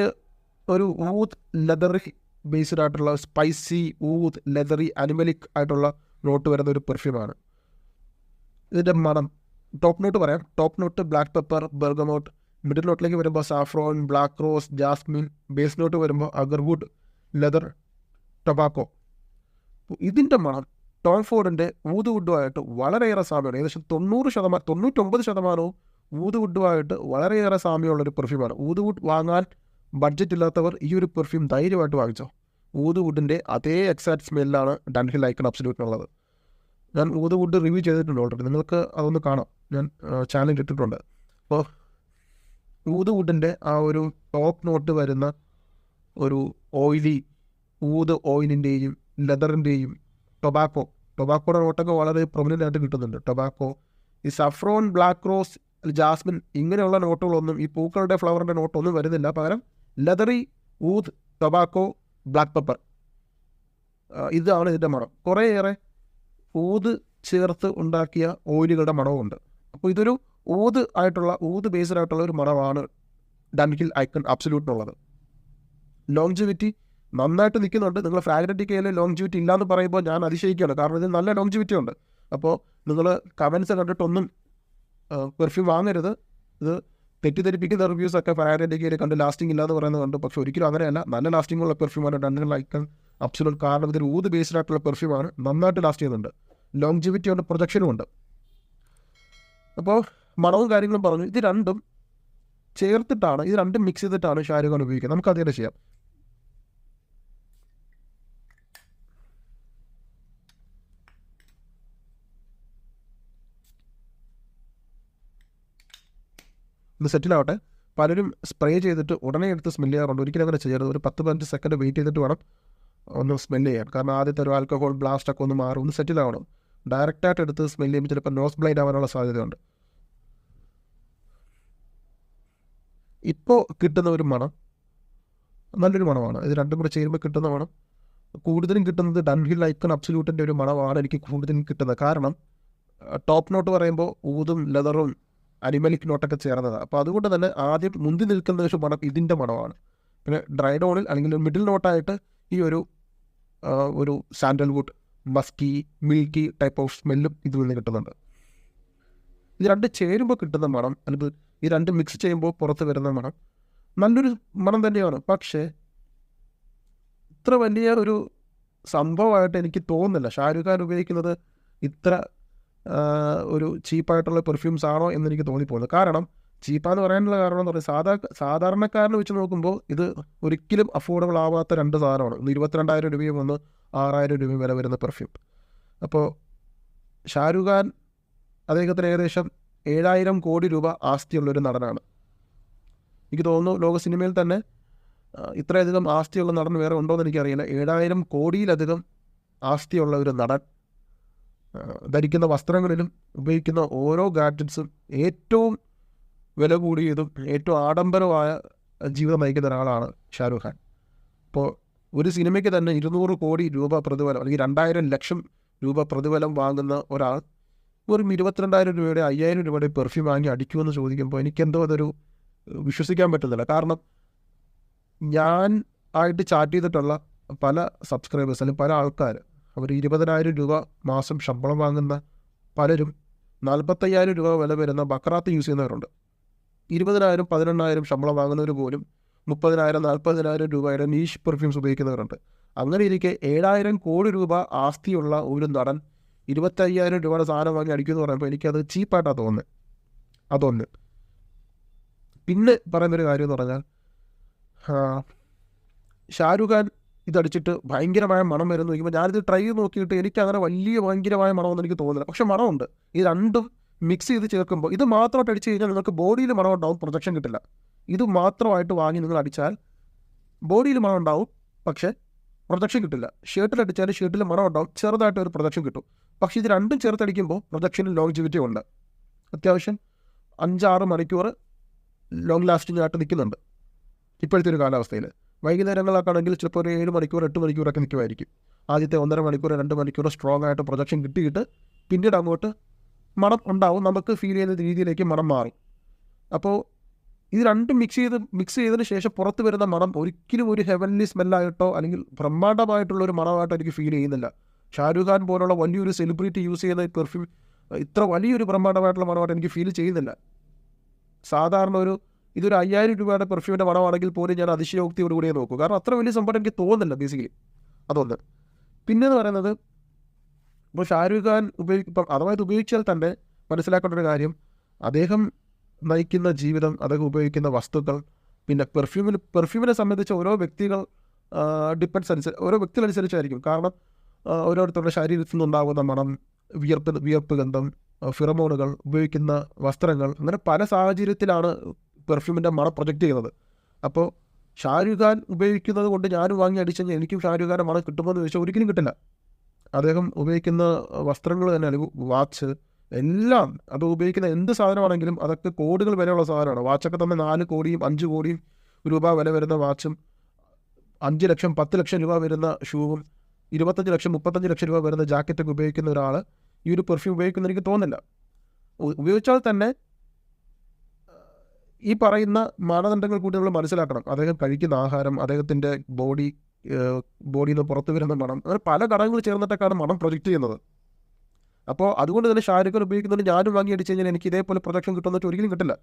ഒരു ഊത്ത് ലെതറി ബേസ്ഡ് ആയിട്ടുള്ള സ്പൈസി ഊത്ത് ലെതറി അനിമലിക് ആയിട്ടുള്ള നോട്ട് വരുന്ന ഒരു പെർഫ്യൂമാണ്. ഇതിൻ്റെ മണം ടോപ്പ് നോട്ട് പറയാം. Top note black pepper, bergamot. Middle നോട്ടിലേക്ക് വരുമ്പോൾ saffron, black rose, jasmine. Base note വരുമ്പോൾ അഗർവുഡ്, ലെതർ, ടൊബാക്കോ. ഇതിൻ്റെ മണം ടോം ഫോർഡിൻ്റെ ഊത് വുഡുമായിട്ട് വളരെയേറെ സാമ്യമാണ്. ഏകദേശം 99% ഊത് വുഡുമായിട്ട് വളരെയേറെ സാമ്യമുള്ളൊരു പെർഫ്യൂമാണ്. ഊത് വുഡ് വാങ്ങാൻ ബഡ്ജറ്റ് ഇല്ലാത്തവർ ഈ ഒരു പെർഫ്യൂം ധൈര്യമായിട്ട് വാങ്ങിച്ചോ. ഊത് വുഡിൻ്റെ അതേ എക്സാക്ട് സ്മെല്ലാണ് ഡൺഹിൽ ഐക്കൺ അബ്സല്യൂട്ടിനുള്ളത്. ഞാൻ ഊത് വുഡ് റിവ്യൂ ചെയ്തിട്ടുണ്ട് ഓൾറെഡി, നിങ്ങൾക്ക് അതൊന്ന് കാണാം, ഞാൻ ചാനൽ ഇട്ടിട്ടുണ്ട്. അപ്പോൾ ഊത് വുഡിൻ്റെ ആ ഒരു ടോപ്പ് നോട്ട് വരുന്ന ഒരു ഓയിലി ഊത് ഓയിലിൻ്റെയും ലെതറിൻ്റെയും ടൊബാക്കോയുടെ നോട്ടൊക്കെ വളരെ പ്രൊമിനൻ്റ് ആയിട്ട് കിട്ടുന്നുണ്ട്. ടൊബാക്കോ, ഈ സഫ്രോൺ, ബ്ലാക്ക് റോസ്, ജാസ്മിൻ ഇങ്ങനെയുള്ള നോട്ടുകളൊന്നും, ഈ പൂക്കളുടെ ഫ്ലവറിൻ്റെ നോട്ടൊന്നും വരുന്നില്ല. പകരം ലെതറി, ഊത്, ടൊബാക്കോ, ബ്ലാക്ക് പെപ്പർ, ഇതാണ് ഇതിൻ്റെ മണം. കുറേയേറെ ഊത് ചേർത്ത് ഉണ്ടാക്കിയ ഓയിലുകളുടെ മണവുമുണ്ട്. അപ്പോൾ ഇതൊരു ഊത് ബേസ്ഡ് ആയിട്ടുള്ള ഒരു മണമാണ് ഡൺഹിൽ ഐക്കൺ അബ്സല്യൂട്ടിനുള്ളത്. ലോങ്ജിവിറ്റി നന്നായിട്ട് നിൽക്കുന്നുണ്ട്. നിങ്ങൾ ഫ്രാഗ്രൻറ്റിക്കയിൽ ലോങ്ജിവിറ്റി ഇല്ലയെന്ന് പറയുമ്പോൾ ഞാൻ അതിശയിക്കുകയാണ്, കാരണം ഇത് നല്ല ലോങ്ജിവിറ്റി ഉണ്ട്. അപ്പോൾ നിങ്ങൾ കമൻസ് കണ്ടിട്ടൊന്നും പെർഫ്യൂം വാങ്ങരുത്. ഇത് തെറ്റിദ്ധരിപ്പിക്കുന്ന റിവ്യൂസൊക്കെ ഫ്രാഗ്രൻറ്റിക്കയിൽ കണ്ട് ലാസ്റ്റിംഗ് ഇല്ലയെന്ന് പറയുന്നത് കണ്ട്. പക്ഷേ ഒരിക്കലും അങ്ങനെയല്ല, നല്ല ലാസ്റ്റിംഗ് ഉള്ള പെർഫ്യൂമാണ് ഡൺഹിൽ ഐക്കൺ അബ്സല്യൂട്ട്. കാരണം ഇതൊരു ഊത് ബേസ്ഡ് ആയിട്ടുള്ള പെർഫ്യൂമാണ്, നന്നായിട്ട് ലാസ്റ്റ് ചെയ്യുന്നുണ്ട്, ലോങ്ജിവിറ്റി ഉണ്ട്, പ്രൊജക്ഷനും ഉണ്ട്. അപ്പോൾ മണവും കാര്യങ്ങളും പറഞ്ഞു. ഇത് രണ്ടും മിക്സ് ചെയ്തിട്ടാണ് ഷാരൂഖ് ഖാൻ ഉപയോഗിക്കുന്നത്. നമുക്ക് അതേ ചെയ്യാം. ഇത് സെറ്റിലാവട്ടെ. പലരും സ്പ്രേ ചെയ്തിട്ട് ഉടനെ എടുത്ത് സ്മെല്ല് ചെയ്യാറുണ്ട്. ഒരിക്കലും അങ്ങനെ ചെയ്യരുത്. ഒരു 10-15 സെക്കൻഡ് വെയിറ്റ് ചെയ്തിട്ട് വേണം ഒന്ന് സ്മെല്ല് ചെയ്യാൻ. കാരണം ആദ്യത്തെ ഒരു ആൽക്കഹോൾ ബ്ലാസ്റ്റൊക്കെ ഒന്ന് മാറും, ഒന്ന് സെറ്റിലാവണം. ഡയറക്റ്റായിട്ട് എടുത്ത് സ്മെല്ല് ചെയ്യുമ്പോൾ ചിലപ്പോൾ നോസ് ബ്ലൈൻഡ് ആവാനുള്ള സാധ്യതയുണ്ട്. ഇപ്പോൾ കിട്ടുന്ന ഒരു മണം നല്ലൊരു മണമാണ്. ഇത് രണ്ടും കൂടെ ചേരുമ്പോൾ കിട്ടുന്ന മണം കൂടുതലും കിട്ടുന്നത് ഡൺഹിൽ ഐക്കൺ അബ്സല്യൂട്ടിൻ്റെ ഒരു മണമാണ് എനിക്ക് കൂടുതലും കിട്ടുന്നത്. കാരണം ടോപ്പ് നോട്ട് പറയുമ്പോൾ ഊതും ലെതറും അനിമലിക് നോട്ടൊക്കെ ചേർന്നതാണ്. അപ്പോൾ അതുകൊണ്ട് തന്നെ ആദ്യം മുന്തി നിൽക്കുന്ന ഒരു മണം ഇതിൻ്റെ മണമാണ്. പിന്നെ ഡ്രൈ ഡോണിൽ അല്ലെങ്കിൽ മിഡിൽ നോട്ടായിട്ട് ഈ ഒരു sandalwood, Maski, milky type of സ്മെല്ലും ഇതിൽ നിന്ന് കിട്ടുന്നുണ്ട്. ഇത് രണ്ട് ചേരുമ്പോൾ കിട്ടുന്ന മണം, അല്ലെങ്കിൽ ഈ രണ്ട് മിക്സ് ചെയ്യുമ്പോൾ പുറത്ത് വരുന്ന മണം നല്ലൊരു മണം തന്നെയാണ്. പക്ഷേ ഇത്ര വലിയ ഒരു സംഭവമായിട്ട് എനിക്ക് തോന്നുന്നില്ല. ഷാരൂഖ് ഖാൻ ഉപയോഗിക്കുന്നത് ഇത്ര ഒരു ചീപ്പായിട്ടുള്ള പെർഫ്യൂംസ് ആണോ എന്ന് എനിക്ക് തോന്നിപ്പോകുന്നത്. കാരണം ചീപ്പാന്ന് പറയാനുള്ള കാരണം എന്ന് പറയുന്നത് സാധാരണക്കാരനെ വെച്ച് നോക്കുമ്പോൾ ഇത് ഒരിക്കലും അഫോർഡബിൾ ആവാത്ത രണ്ട് സാധനമാണ്. 22,000 രൂപയും 6,000 രൂപയും വില വരുന്ന പെർഫ്യൂം. അപ്പോൾ ഷാരൂഖ് ഖാൻ അദ്ദേഹത്തിന് ഏകദേശം 7,000 കോടി രൂപ ആസ്തിയുള്ളൊരു നടനാണ്. എനിക്ക് തോന്നുന്നു ലോക സിനിമയിൽ തന്നെ ഇത്രയധികം ആസ്തിയുള്ള നടൻ വേറെ ഉണ്ടോ എന്ന് എനിക്കറിയില്ല. 7,000 കോടിയിലധികം ആസ്തിയുള്ള ഒരു നടൻ. ധരിക്കുന്ന വസ്ത്രങ്ങളിലും ഉപയോഗിക്കുന്ന ഓരോ ഗാഡ്ജറ്റ്സും ഏറ്റവും വില കൂടിയതും ഏറ്റവും ആഡംബരമായ ജീവിതം നയിക്കുന്ന ഒരാളാണ് ഷാരൂഖ് ഖാൻ. അപ്പോൾ ഒരു സിനിമയ്ക്ക് തന്നെ 200 കോടി രൂപ പ്രതിഫലം അല്ലെങ്കിൽ 2,000 ലക്ഷം രൂപ പ്രതിഫലം വാങ്ങുന്ന ഒരാൾ വെറും 22,000 രൂപയുടെ 5,000 രൂപയുടെ പെർഫ്യൂം വാങ്ങി അടിക്കുമെന്ന് ചോദിക്കുമ്പോൾ എനിക്കെന്തോ അതൊരു വിശ്വസിക്കാൻ പറ്റുന്നില്ല. കാരണം ഞാൻ ആയിട്ട് ചാറ്റ് ചെയ്തിട്ടുള്ള പല സബ്സ്ക്രൈബേഴ്സ് അല്ലെങ്കിൽ പല ആൾക്കാർ അവർ 20,000 രൂപ മാസം ശമ്പളം വാങ്ങുന്ന പലരും 45,000 രൂപ വില വരുന്ന ബക്രാത്ത് യൂസ് ചെയ്യുന്നവരുണ്ട്. 20,000 18,000 ശമ്പളം വാങ്ങുന്നവർ പോലും 30,000 40,000 രൂപയുടെ നീഷ് പെർഫ്യൂംസ് ഉപയോഗിക്കുന്നവരുണ്ട്. അങ്ങനെ ഇരിക്കെ 7,000 കോടി രൂപ ആസ്തിയുള്ള ഒരു നടൻ 25,000 രൂപയുടെ സാധനം വാങ്ങി അടിക്കുമെന്ന് പറയുമ്പോൾ എനിക്കത് ചീപ്പായിട്ടാണ് തോന്നുന്നത്. അതൊന്ന്. പിന്നെ പറയുന്നൊരു കാര്യം എന്ന് പറഞ്ഞാൽ ഷാരൂഖ് ഖാൻ ഇതടിച്ചിട്ട് ഭയങ്കരമായ മണം വരുന്നു നോക്കുമ്പോൾ ഞാനിത് ട്രൈ ചെയ്ത് നോക്കിയിട്ട് എനിക്ക് അങ്ങനെ ഭയങ്കരമായ മണമെന്ന് എനിക്ക് തോന്നുന്നില്ല. പക്ഷെ മണമുണ്ട്. ഈ രണ്ടും മിക്സ് ചെയ്ത് ചേർക്കുമ്പോൾ ഇത് മാത്രമായിട്ട് അടിച്ചു കഴിഞ്ഞാൽ നിങ്ങൾക്ക് ബോഡിയിൽ മണം ഉണ്ടാവും, പ്രൊജക്ഷൻ കിട്ടില്ല. ഇത് മാത്രമായിട്ട് വാങ്ങി നിങ്ങൾ അടിച്ചാൽ ബോഡിയിൽ മണം ഉണ്ടാവും, പക്ഷേ പ്രൊജക്ഷൻ കിട്ടില്ല. ഷർട്ടിൽ അടിച്ചാൽ ഷർട്ടിൽ മണം ഉണ്ടാവും, ചെറുതായിട്ട് ഒരു പ്രൊജക്ഷൻ കിട്ടും. പക്ഷേ ഇത് രണ്ടും ചേർത്തടിക്കുമ്പോൾ പ്രൊജക്ഷനിൽ ലോങ്ജിവിറ്റി ഉണ്ട്. അത്യാവശ്യം 5-6 മണിക്കൂർ ലോങ് ലാസ്റ്റിംഗ് ആയിട്ട് നിൽക്കുന്നുണ്ട് ഇപ്പോഴത്തെ ഒരു കാലാവസ്ഥയിൽ. വൈകുന്നേരങ്ങളൊക്കെ ആണെങ്കിൽ ചിലപ്പോൾ ഒരു 7 മണിക്കൂർ 8 മണിക്കൂറൊക്കെ നിൽക്കുമായിരിക്കും. ആദ്യത്തെ 1.5 മണിക്കൂർ 2 മണിക്കൂർ സ്ട്രോങ് ആയിട്ട് പ്രൊജക്ഷൻ കിട്ടിയിട്ട് പിന്നീട് അങ്ങോട്ട് മണം ഉണ്ടാവും, നമുക്ക് ഫീൽ ചെയ്യുന്ന രീതിയിലേക്ക് മണം മാറും. അപ്പോൾ ഇത് രണ്ടും മിക്സ് ചെയ്തതിന് ശേഷം പുറത്ത് വരുന്ന മണം ഒരിക്കലും ഒരു ഹെവൻലി സ്മെല്ലായിട്ടോ അല്ലെങ്കിൽ ബ്രഹ്മാണ്ഡമായിട്ടുള്ള ഒരു മണമായിട്ടോ എനിക്ക് ഫീൽ ചെയ്യുന്നില്ല. ഷാരൂഖ് ഖാൻ പോലുള്ള വലിയൊരു സെലിബ്രിറ്റി യൂസ് ചെയ്യുന്ന പെർഫ്യൂം ഇത്ര വലിയൊരു ബ്രഹ്മാണ്ഡമായിട്ടുള്ള മണമായിട്ട് എനിക്ക് ഫീൽ ചെയ്യുന്നില്ല. സാധാരണ ഇതൊരു 5000 രൂപയുടെ പെർഫ്യൂമിൻ്റെ മണമാണെങ്കിൽ പോലും ഞാൻ അതിശയോക്തിയോടുകൂടിയേ നോക്കൂ. കാരണം അത്ര വലിയ സംഭവം എനിക്ക് തോന്നുന്നില്ല ബേസിക്കലി. അതൊന്ന്. പിന്നെന്ന് പറയുന്നത്, ഇപ്പോൾ ഷാരൂഖ് ഖാൻ ഇപ്പം അഥവാ ഇത് ഉപയോഗിച്ചാൽ തന്നെ മനസ്സിലാക്കേണ്ട ഒരു കാര്യം, അദ്ദേഹം നയിക്കുന്ന ജീവിതം, അദ്ദേഹം ഉപയോഗിക്കുന്ന വസ്തുക്കൾ, പിന്നെ പെർഫ്യൂമിനെ സംബന്ധിച്ച് ഓരോ വ്യക്തികൾ ഓരോ വ്യക്തികളനുസരിച്ചായിരിക്കും. കാരണം ഓരോരുത്തരുടെ ശരീരത്തിൽ നിന്നുണ്ടാകുന്ന മണം, വിയർപ്പ് ഗന്ധം, ഫിറമോണുകൾ, ഉപയോഗിക്കുന്ന വസ്ത്രങ്ങൾ, അങ്ങനെ പല സാഹചര്യത്തിലാണ് പെർഫ്യൂമിൻ്റെ മണം പ്രൊജക്റ്റ് ചെയ്യുന്നത്. അപ്പോൾ ഷാരൂഖ് ഖാൻ ഉപയോഗിക്കുന്നത് കൊണ്ട് ഞാനും വാങ്ങി അടിച്ചെങ്കിൽ എനിക്കും ഷാരൂഖ് ഖാൻ്റെ മണം കിട്ടുമെന്ന് ചോദിച്ചാൽ ഒരിക്കലും കിട്ടില്ല. അദ്ദേഹം ഉപയോഗിക്കുന്ന വസ്ത്രങ്ങൾ തന്നെ, അല്ലെങ്കിൽ വാച്ച്, എല്ലാം, അത് ഉപയോഗിക്കുന്ന എന്ത് സാധനമാണെങ്കിലും അതൊക്കെ കോടികൾ വിലയുള്ള സാധനമാണ്. വാച്ചൊക്കെ തന്നെ 4 കോടിയും 5 കോടിയും രൂപ വില വരുന്ന വാച്ചും, 5 ലക്ഷം 10 ലക്ഷം രൂപ വരുന്ന ഷൂവും, 25 ലക്ഷം 35 ലക്ഷം രൂപ വരുന്ന ജാക്കറ്റൊക്കെ ഉപയോഗിക്കുന്ന ഒരാൾ ഈ ഒരു പെർഫ്യൂം ഉപയോഗിക്കുന്ന എനിക്ക് തോന്നുന്നില്ല. ഉപയോഗിച്ചാൽ തന്നെ ഈ പറയുന്ന മാനദണ്ഡങ്ങൾ കൂടി നമ്മൾ മനസ്സിലാക്കണം. അദ്ദേഹം കഴിക്കുന്ന ആഹാരം, അദ്ദേഹത്തിൻ്റെ ബോഡിയിൽ നിന്ന് പുറത്ത് വരുന്ന മണം, അങ്ങനെ പല ഘടകങ്ങൾ ചേർന്നിട്ടൊക്കെയാണ് മണം പ്രൊജക്റ്റ് ചെയ്യുന്നത്. അപ്പോൾ അതുകൊണ്ട് തന്നെ ഷാരൂഖ് ഖാൻ ഉപയോഗിക്കുന്നതുകൊണ്ട് ഞാനും വാങ്ങി അടിച്ചു കഴിഞ്ഞാൽ എനിക്ക് ഇതേപോലെ പ്രൊജക്ഷൻ കിട്ടുമെന്നിട്ട് ഒരിക്കലും കിട്ടില്ല.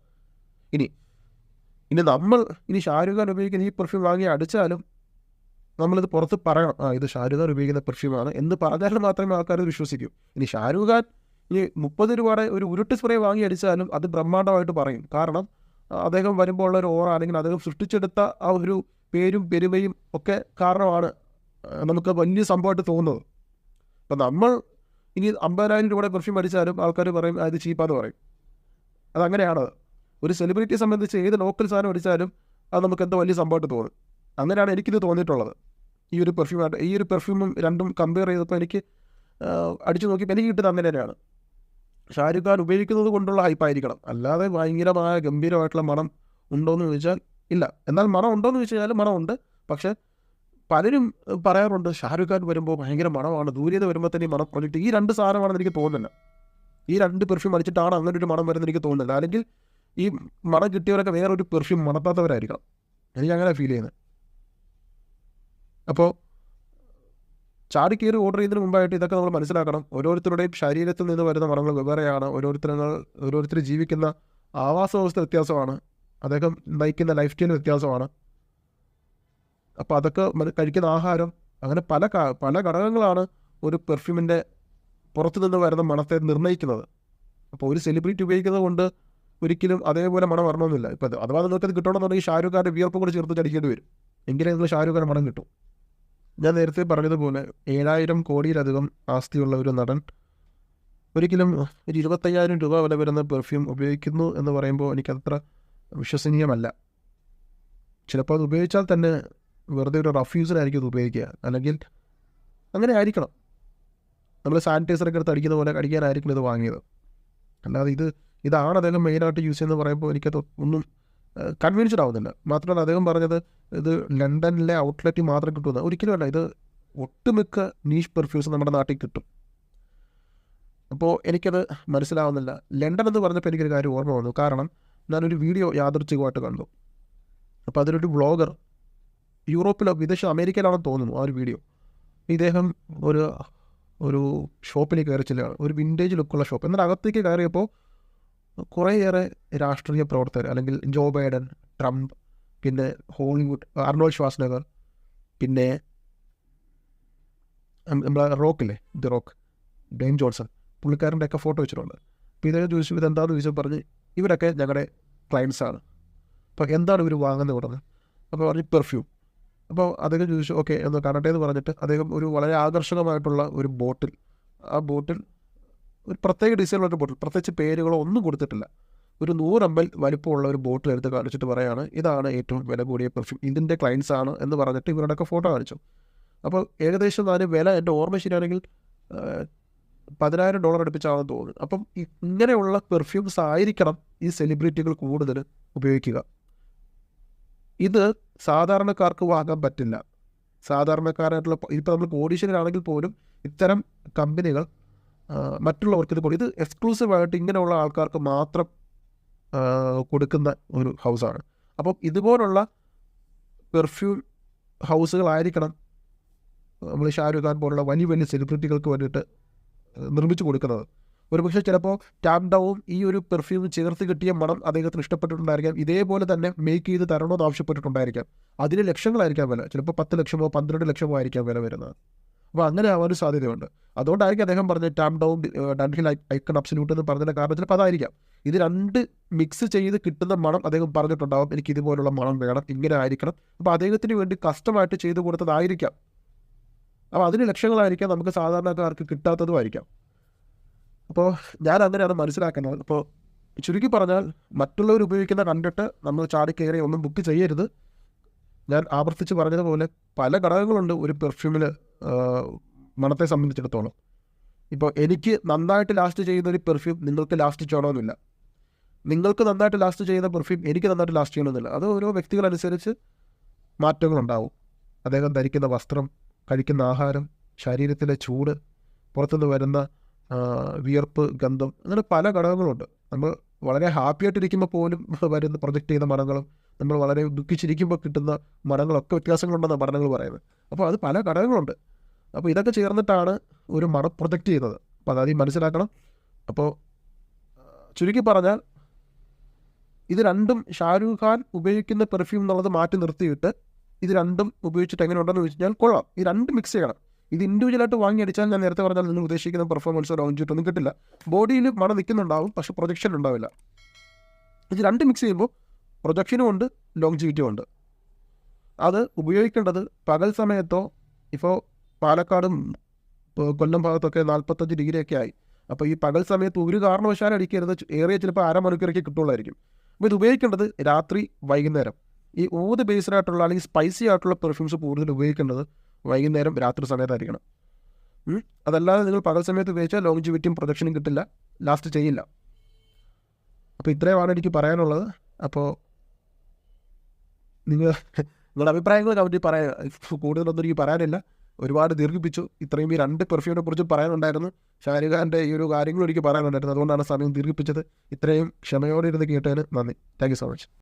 ഇനി ഷാരൂഖ് ഖാൻ ഉപയോഗിക്കുന്ന ഈ പെർഫ്യൂം വാങ്ങി അടിച്ചാലും നമ്മളിത് പുറത്ത് പറയണം, ഇത് ഷാരൂഖ് ഖാൻ ഉപയോഗിക്കുന്ന പെർഫ്യൂമാണ് എന്ന് പറഞ്ഞാൽ മാത്രമേ ആൾക്കാർ വിശ്വസിക്കൂ. ഇനി ഷാരൂഖ് ഖാൻ ഈ 30 രൂപയുടെ ഒരു ഉരുട്ട് സ്പ്രേ വാങ്ങി അടിച്ചാലും അത് ബ്രഹ്മാണ്ഡമായിട്ട് പറയും. കാരണം അദ്ദേഹം വരുമ്പോൾ ഉള്ള ഒരു ഓറ, അല്ലെങ്കിൽ അദ്ദേഹം സൃഷ്ടിച്ചെടുത്ത ആ ഒരു പേരും പെരുമയും ഒക്കെ കാരണമാണ് നമുക്ക് വലിയ സംഭവമായിട്ട് തോന്നുന്നത്. അപ്പം നമ്മൾ ഇനി 50,000 രൂപയുടെ പെർഫ്യൂം അടിച്ചാലും ആൾക്കാർ പറയും ഇത് ചീപ്പാന്ന് പറയും. അതങ്ങനെയാണ്. ഒരു സെലിബ്രിറ്റിയെ സംബന്ധിച്ച് ഏത് ലോക്കൽ സാധനം അടിച്ചാലും അത് നമുക്ക് എന്തോ വലിയ സംഭവമായിട്ട് തോന്നും. അങ്ങനെയാണ് എനിക്കിത് തോന്നിയിട്ടുള്ളത്. ഈ ഒരു പെർഫ്യൂമും രണ്ടും കമ്പയർ ചെയ്തപ്പോൾ എനിക്ക് അടിച്ചു നോക്കിയപ്പോൾ എനിക്ക് കിട്ടുന്നത് അങ്ങനെ തന്നെയാണ്. ഷാരൂഖ് ഖാൻ ഉപയോഗിക്കുന്നത് കൊണ്ടുള്ള ഹൈപ്പായിരിക്കണം, അല്ലാതെ ഭയങ്കരമായ ഗംഭീരമായിട്ടുള്ള മണം ഉണ്ടോയെന്ന് ചോദിച്ചാൽ ഇല്ല. എന്നാൽ മണം ഉണ്ടോയെന്ന് ചോദിച്ചു കഴിഞ്ഞാൽ മണമുണ്ട്. പക്ഷേ പലരും പറയാറുണ്ട് ഷാരൂഖ് ഖാൻ വരുമ്പോൾ ഭയങ്കര മണമാണ്, ദൂരേന്ന് വരുമ്പോൾ തന്നെ ഈ മണം പ്രൊജക്റ്റ്. ഈ 2 സാധനമാണെന്ന് എനിക്ക് തോന്നുന്നില്ല. ഈ 2 പെർഫ്യൂം അടിച്ചിട്ടാണ് അങ്ങനെ ഒരു മണം വരുന്നത് എനിക്ക് തോന്നുന്നില്ല. അല്ലെങ്കിൽ ഈ മണം കിട്ടിയവരൊക്കെ വേറൊരു പെർഫ്യൂം മണത്താത്തവരായിരിക്കണം. എനിക്കങ്ങനെ ഫീൽ ചെയ്യുന്നത്. അപ്പോൾ ചാടിക്കയറി ഓർഡർ ചെയ്യുന്നതിന് മുമ്പായിട്ട് ഇതൊക്കെ നമ്മൾ മനസ്സിലാക്കണം. ഓരോരുത്തരുടെയും ശരീരത്തിൽ നിന്ന് വരുന്ന മണങ്ങൾ വെവ്വേറെയാണ്. ഓരോരുത്തർ ജീവിക്കുന്ന ആവാസ വ്യവസ്ഥ വ്യത്യാസമാണ്. അദ്ദേഹം നയിക്കുന്ന ലൈഫ് സ്റ്റൈൽ വ്യത്യാസമാണ്. അപ്പോൾ അതൊക്കെ കഴിക്കുന്ന ആഹാരം, അങ്ങനെ പല ഘടകങ്ങളാണ് ഒരു പെർഫ്യൂമിൻ്റെ പുറത്തു നിന്ന് വരുന്ന മണത്തെ നിർണ്ണയിക്കുന്നത്. അപ്പോൾ ഒരു സെലിബ്രിറ്റി ഉപയോഗിക്കുന്നത് കൊണ്ട് ഒരിക്കലും അതേപോലെ മണം വരണമെന്നില്ല. ഇപ്പോൾ അഥവാ നിങ്ങൾക്കത് കിട്ടണമെന്നുണ്ടെങ്കിൽ ഷാരൂഖ് ഖാൻ്റെ വിയർപ്പ് കൂടി ചേർത്ത് അടിക്കേണ്ടി വരും, എങ്കിലേ നിങ്ങൾ ഷാരൂഖ് ഖാൻ മണം കിട്ടും. ഞാൻ നേരത്തെ പറഞ്ഞതുപോലെ 7000 കോടിയിലധികം ആസ്തിയുള്ള ഒരു നടൻ ഒരിക്കലും ഒരു 25,000 രൂപ വില വരുന്ന പെർഫ്യൂം ഉപയോഗിക്കുന്നു എന്ന് പറയുമ്പോൾ എനിക്കത്ര വിശ്വസനീയമല്ല. ചിലപ്പോൾ അത് ഉപയോഗിച്ചാൽ തന്നെ വെറുതെ ഒരു റഫ്യൂസിനായിരിക്കും ഇത് ഉപയോഗിക്കുക, അല്ലെങ്കിൽ അങ്ങനെ ആയിരിക്കണം. നമ്മൾ സാനിറ്റൈസറൊക്കെ എടുത്ത് അടിക്കുന്ന പോലെ അടിക്കാനായിരിക്കണം ഇത് വാങ്ങിയത്. അല്ലാതെ ഇതാണ് അദ്ദേഹം മെയിനായിട്ട് യൂസ് ചെയ്യുന്നത് പറയുമ്പോൾ എനിക്കത് ഒന്നും കൺവിൻസ്ഡ് ആവുന്നില്ല. മാത്രമല്ല അദ്ദേഹം പറഞ്ഞത് ഇത് ലണ്ടനിലെ ഔട്ട്ലെറ്റ് മാത്രം കിട്ടുമെന്ന്. ഒരിക്കലുമല്ല, ഇത് ഒട്ടുമിക്ക നീഷ് പെർഫ്യൂംസ് നമ്മുടെ നാട്ടിൽ കിട്ടും. അപ്പോൾ എനിക്കത് മനസ്സിലാവുന്നില്ല. ലണ്ടൻ എന്ന് പറഞ്ഞപ്പോൾ എനിക്കൊരു കാര്യം ഓർമ്മ വന്നു. കാരണം ഞാനൊരു വീഡിയോ യാദൃച്ഛികമായിട്ട് കണ്ടു. അപ്പോൾ അതിലൊരു വ്ളോഗർ വിദേശ അമേരിക്കയിലാണെന്ന് തോന്നുന്നു ആ ഒരു വീഡിയോ. ഇദ്ദേഹം ഒരു ഷോപ്പിൽ കയറി ചെല്ലുകയാണ്, ഒരു വിൻറ്റേജ് ലുക്കുള്ള ഷോപ്പ്. എന്നാൽ അകത്തേക്ക് കയറിയപ്പോൾ കുറേയേറെ രാഷ്ട്രീയ പ്രവർത്തകർ, അല്ലെങ്കിൽ ജോ ബൈഡൻ, ട്രംപ്, പിന്നെ ഹോളിവുഡ് അർണോൾഡ് ഷ്വാസ്നഗർ, പിന്നെ നമ്മളെ റോക്കില്ലേ, ദി റോക്ക്, ഡെയിൻ ജോൺസൺ, പുള്ളിക്കാരൻ്റെ ഒക്കെ ഫോട്ടോ വെച്ചിട്ടുണ്ട്. അപ്പോൾ ഇദ്ദേഹം ചോദിച്ചു ഇതെന്താണെന്ന് ചോദിച്ചാൽ പറഞ്ഞ് ഇവരൊക്കെ ഞങ്ങളുടെ ക്ലയൻസാണ്, അപ്പോൾ എന്താണ് ഇവർ വാങ്ങുന്നത് പറഞ്ഞത്? അപ്പോൾ പറഞ്ഞു പെർഫ്യൂം. അപ്പോൾ അദ്ദേഹം ചോദിച്ചു ഓക്കെ എന്ന് കാണട്ടെ എന്ന് പറഞ്ഞിട്ട് അദ്ദേഹം ഒരു വളരെ ആകർഷകമായിട്ടുള്ള ഒരു ബോട്ടിൽ, ആ ബോട്ടിൽ ഒരു പ്രത്യേക ഡിസൈനുള്ള ഒരു ബോട്ടിൽ, പ്രത്യേകിച്ച് പേരുകളോ ഒന്നും കൊടുത്തിട്ടില്ല, ഒരു 100 ml വലിപ്പമുള്ള ഒരു ബോട്ടിൽ എടുത്ത് കാണിച്ചിട്ട് പറയാണ് ഇതാണ് ഏറ്റവും വില കൂടിയ പെർഫ്യൂം, ഇതിൻ്റെ ക്ലയൻസ് ആണ് എന്ന് പറഞ്ഞിട്ട് ഇവരുടെയൊക്കെ ഫോട്ടോ കാണിച്ചു. അപ്പോൾ ഏകദേശം അതിന് വില എൻ്റെ ഓർമ്മ ശരിയാണെങ്കിൽ $10,000 അടുപ്പിച്ചാണെന്ന് തോന്നുന്നു. അപ്പം ഇങ്ങനെയുള്ള പെർഫ്യൂംസ് ആയിരിക്കണം ഈ സെലിബ്രിറ്റികൾ കൂടുതൽ ഉപയോഗിക്കുക. ഇത് സാധാരണക്കാർക്ക് വാങ്ങാൻ പറ്റില്ല. സാധാരണക്കാരായിട്ടുള്ള ഇപ്പോൾ നമ്മൾ കോടീശ്വരനാണെങ്കിൽ പോലും ഇത്തരം കമ്പനികൾ മറ്റുള്ളവർക്ക് ഇത് എക്സ്ക്ലൂസീവായിട്ട് ഇങ്ങനെയുള്ള ആൾക്കാർക്ക് മാത്രം കൊടുക്കുന്ന ഒരു ഹൗസാണ്. അപ്പം ഇതുപോലുള്ള പെർഫ്യൂം ഹൗസുകളായിരിക്കണം നമ്മൾ ഷാരൂഖ് ഖാൻ പോലുള്ള വലിയ വലിയ സെലിബ്രിറ്റികൾക്ക് വേണ്ടിയിട്ട് നിർമ്മിച്ചു കൊടുക്കുന്നത്. ഒരുപക്ഷെ ചിലപ്പോൾ ടാംഡൗൺ ഈ ഒരു പെർഫ്യൂം ചേർത്ത് കിട്ടിയ മണം അദ്ദേഹത്തിന് ഇഷ്ടപ്പെട്ടിട്ടുണ്ടായിരിക്കാം, ഇതേപോലെ തന്നെ മേക്ക് ചെയ്ത് തരണമെന്ന് ആവശ്യപ്പെട്ടിട്ടുണ്ടായിരിക്കാം. അതിന് ലക്ഷങ്ങളായിരിക്കാം വില, ചിലപ്പോൾ 10 ലക്ഷമോ 12 ലക്ഷമോ ആയിരിക്കാം വില വരുന്നത്. അപ്പോൾ അങ്ങനെ ആവാനും സാധ്യതയുണ്ട്. അതുകൊണ്ടായിരിക്കും അദ്ദേഹം പറഞ്ഞത് ടാംഡൗൺ ഡൺഹിൽ ഐക്കൺ അബ്സല്യൂട്ട് എന്ന് പറഞ്ഞതിൻ്റെ കാരണം ചിലപ്പോൾ അതായിരിക്കാം. ഇത് 2 മിക്സ് ചെയ്ത് കിട്ടുന്ന മണം അദ്ദേഹം പറഞ്ഞിട്ടുണ്ടാവും, എനിക്ക് ഇതുപോലുള്ള മണം വേണം, ഇങ്ങനെ ആയിരിക്കണം. അപ്പോൾ അദ്ദേഹത്തിന് വേണ്ടി കസ്റ്റമായിട്ട് ചെയ്തു കൊടുത്തതായിരിക്കാം. അപ്പോൾ അതിന് ലക്ഷങ്ങളായിരിക്കാം, നമുക്ക് സാധാരണക്കാർക്ക് കിട്ടാത്തതുമായിരിക്കാം. അപ്പോൾ ഞാൻ അങ്ങനെയാണ് മനസ്സിലാക്കുന്നത്. അപ്പോൾ ചുരുക്കി പറഞ്ഞാൽ മറ്റുള്ളവർ ഉപയോഗിക്കുന്ന കണ്ടിട്ട് നമ്മൾ ചാടിക്കയറി ഒന്നും ബുക്ക് ചെയ്യരുത്. ഞാൻ ആവർത്തിച്ച് പറഞ്ഞതുപോലെ പല ഘടകങ്ങളുണ്ട് ഒരു പെർഫ്യൂമിൽ മണത്തെ സംബന്ധിച്ചിടത്തോളം. ഇപ്പോൾ എനിക്ക് നന്നായിട്ട് ലാസ്റ്റ് ചെയ്യുന്ന ഒരു പെർഫ്യൂം നിങ്ങൾക്ക് ലാസ്റ്റ് ചെയ്യണമെന്നില്ല, നിങ്ങൾക്ക് നന്നായിട്ട് ലാസ്റ്റ് ചെയ്യുന്ന പെർഫ്യൂം എനിക്ക് നന്നായിട്ട് ലാസ്റ്റ് ചെയ്യണമെന്നില്ല. അത് ഓരോ വ്യക്തികളനുസരിച്ച് മാറ്റങ്ങളുണ്ടാവും. അദ്ദേഹം ധരിക്കുന്ന വസ്ത്രം, കഴിക്കുന്ന ആഹാരം, ശരീരത്തിലെ ചൂട്, പുറത്തുനിന്ന് വരുന്ന വിയർപ്പ്, ഗന്ധം, അങ്ങനെ പല ഘടകങ്ങളുണ്ട്. നമ്മൾ വളരെ ഹാപ്പി ആയിട്ടിരിക്കുമ്പോൾ പോലും വരുന്ന പ്രൊജക്റ്റ് ചെയ്യുന്ന മണങ്ങളും നമ്മൾ വളരെ ദുഃഖിച്ചിരിക്കുമ്പോൾ കിട്ടുന്ന മണങ്ങളൊക്കെ വ്യത്യാസങ്ങളുണ്ടെന്നാണ് പഠനങ്ങൾ പറയുന്നത്. അപ്പോൾ അത് പല ഘടകങ്ങളുണ്ട്. അപ്പോൾ ഇതൊക്കെ ചേർന്നിട്ടാണ് ഒരു മണം പ്രൊജക്റ്റ് ചെയ്യുന്നത്. അപ്പോൾ അതാദ്യം മനസ്സിലാക്കണം. അപ്പോൾ ചുരുക്കി പറഞ്ഞാൽ ഇത് രണ്ടും ഷാരൂഖ് ഖാൻ ഉപയോഗിക്കുന്ന പെർഫ്യൂം എന്നുള്ളത് മാറ്റി നിർത്തിയിട്ട് ഇത് രണ്ടും ഉപയോഗിച്ചിട്ട് എങ്ങനെ ഉണ്ടെന്ന് ചോദിച്ചു കഴിഞ്ഞാൽ കൊള്ളാം. ഈ 2 മിക്സ് ചെയ്യണം. ഇത് ഇൻഡിവിജ്വലായിട്ട് വാങ്ങി അടിച്ചാൽ ഞാൻ നേരത്തെ പറഞ്ഞാൽ നിങ്ങൾ ഉദ്ദേശിക്കുന്ന പെർഫോമൻസോ ലോഞ്ചിട്ടോ ഒന്നും കിട്ടില്ല. ബോഡിയിൽ മണം നിൽക്കുന്നുണ്ടാവും, പക്ഷേ പ്രൊജക്ഷൻ ഉണ്ടാവില്ല. ഇത് 2 മിക്സ് ചെയ്യുമ്പോൾ പ്രൊജക്ഷനും ഉണ്ട്, ലോങ്ജിവിറ്റിയും ഉണ്ട്. അത് ഉപയോഗിക്കേണ്ടത് പകൽ സമയത്തോ, ഇപ്പോൾ പാലക്കാടും കൊല്ലം ഭാഗത്തൊക്കെ 45 ഡിഗ്രിയൊക്കെ ആയി. അപ്പോൾ ഈ പകൽ സമയത്ത് ഒരു കാരണവശാലും അടിക്കരുത്, ഏറിയ ചിലപ്പോൾ അരമണിക്കൂറൊക്കെ കിട്ടുള്ളായിരിക്കും. അപ്പോൾ ഇത് ഉപയോഗിക്കേണ്ടത് രാത്രി, വൈകുന്നേരം. ഈ ഊത് ബേസ്ഡായിട്ടുള്ള അല്ലെങ്കിൽ സ്പൈസി ആയിട്ടുള്ള പെർഫ്യൂംസ് കൂടുതൽ ഉപയോഗിക്കേണ്ടത് വൈകുന്നേരം, രാത്രി സമയത്തായിരിക്കണം. അതല്ലാതെ നിങ്ങൾ പകൽ സമയത്ത് ഉപയോഗിച്ചാൽ ലോങ്ജിവിറ്റിയും പ്രൊജക്ഷനും കിട്ടില്ല, ലാസ്റ്റ് ചെയ്യില്ല. അപ്പോൾ ഇത്രയുമാണ് എനിക്ക് പറയാനുള്ളത്. അപ്പോൾ നിങ്ങളുടെ അഭിപ്രായങ്ങൾ കമൻറ്റിൽ പറയാൻ, കൂടുതലൊന്നും എനിക്ക് പറയാനില്ല, ഒരുപാട് ദീർഘിപ്പിച്ചു. ഇത്രയും ഈ 2 പെർഫ്യൂമിനെ കുറിച്ച് പറയാനുണ്ടായിരുന്നു, ഷാരൂഖ് ഖാൻ്റെ ഈ ഒരു കാര്യങ്ങളും എനിക്ക് പറയാനുണ്ടായിരുന്നു. അതുകൊണ്ടാണ് സമയം ദീർഘിപ്പിച്ചത്. ഇത്രയും ക്ഷമയോടെ ഇരുന്ന് കേട്ടതിന് നന്ദി. Thank you so much.